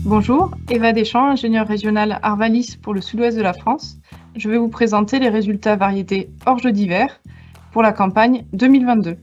Bonjour, Eva Deschamps, ingénieure régionale Arvalis pour le sud-ouest de la France. Je vais vous présenter les résultats variétés orge d'hiver pour la campagne 2022.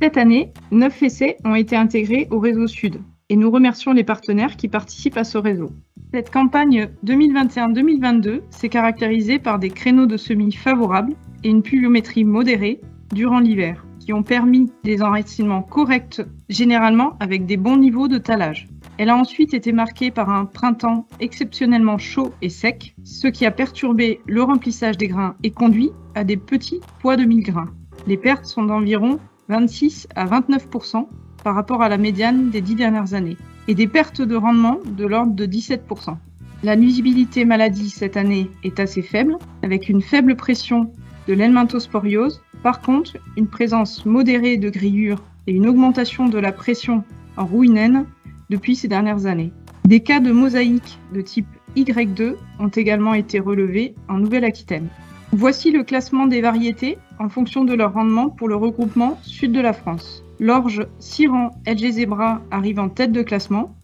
Cette année, 9 essais ont été intégrés au réseau Sud et nous remercions les partenaires qui participent à ce réseau. Cette campagne 2021-2022 s'est caractérisée par des créneaux de semis favorables et une pluviométrie modérée durant l'hiver, qui ont permis des enracinements corrects, généralement avec des bons niveaux de talage. Elle a ensuite été marquée par un printemps exceptionnellement chaud et sec, ce qui a perturbé le remplissage des grains et conduit à des petits pois de 1000 grains. Les pertes sont d'environ 26 à 29% par rapport à la médiane des 10 dernières années, et des pertes de rendement de l'ordre de 17%. La nuisibilité maladie cette année est assez faible, avec une faible pression de l'helminthosporiose. Par contre, une présence modérée de grillures et une augmentation de la pression en rouille naine depuis ces dernières années. Des cas de mosaïque de type Y2 ont également été relevés en Nouvelle-Aquitaine. Voici le classement des variétés en fonction de leur rendement pour le regroupement sud de la France. L'orge Siran LG Zebra arrive en tête de classement,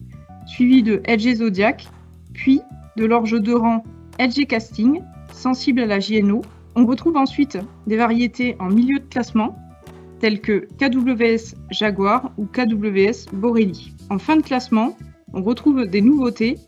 suivi de LG Zodiac, puis de l'orge de rang LG Casting, sensible à la JNO. On retrouve ensuite des variétés en milieu de classement, telles que KWS Jaguar ou KWS Borelli. En fin de classement, on retrouve des nouveautés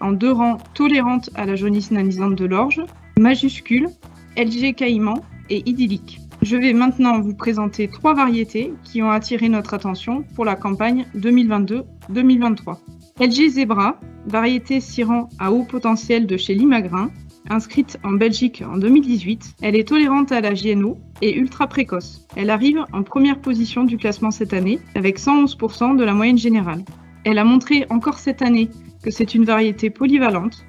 en 2 rangs tolérantes à la jaunisse nanisante de l'orge, majuscule, LG Caïman et idyllique. Je vais maintenant vous présenter 3 variétés qui ont attiré notre attention pour la campagne 2022-2023. LG Zebra, variété Siran à haut potentiel de chez Limagrain, inscrite en Belgique en 2018, elle est tolérante à la JNO et ultra précoce. Elle arrive en première position du classement cette année, avec 111% de la moyenne générale. Elle a montré encore cette année que c'est une variété polyvalente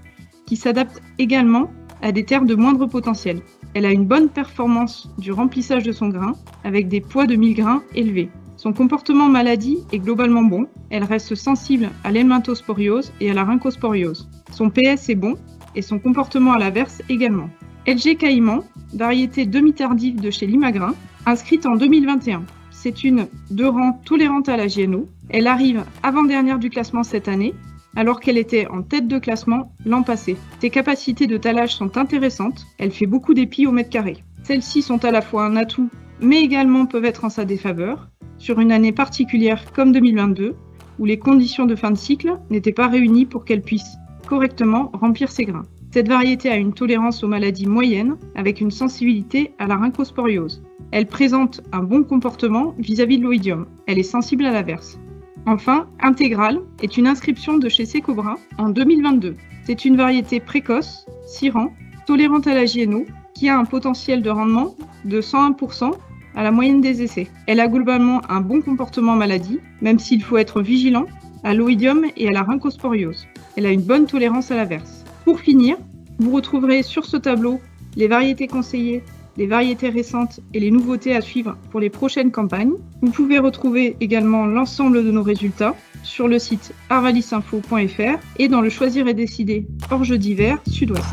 qui s'adapte également à des terres de moindre potentiel. Elle a une bonne performance du remplissage de son grain, avec des poids de 1000 grains élevés. Son comportement maladie est globalement bon, elle reste sensible à l'helminthosporiose et à la rhynchosporiose. Son PS est bon, et son comportement à l'averse également. LG Caïman, variété demi-tardive de chez Limagrain, inscrite en 2021. C'est une 2 rangs tolérante à la JNO. Elle arrive avant-dernière du classement cette année, alors qu'elle était en tête de classement l'an passé. Ses capacités de talage sont intéressantes, elle fait beaucoup d'épis au mètre carré. Celles-ci sont à la fois un atout, mais également peuvent être en sa défaveur, sur une année particulière comme 2022, où les conditions de fin de cycle n'étaient pas réunies pour qu'elle puisse correctement remplir ses grains. Cette variété a une tolérance aux maladies moyennes avec une sensibilité à la rhynchosporiose. Elle présente un bon comportement vis-à-vis de l'oïdium. Elle est sensible à l'averse. Enfin, Intégrale est une inscription de chez Secobra en 2022. C'est une variété précoce, Siran, tolérante à la JNO, qui a un potentiel de rendement de 101% à la moyenne des essais. Elle a globalement un bon comportement maladie, même s'il faut être vigilant à l'oïdium et à la rhynchosporiose. Elle a une bonne tolérance à l'averse. Pour finir, vous retrouverez sur ce tableau les variétés conseillées, les variétés récentes et les nouveautés à suivre pour les prochaines campagnes. Vous pouvez retrouver également l'ensemble de nos résultats sur le site arvalisinfo.fr et dans le Choisir et décider orge d'hiver Sud-Ouest.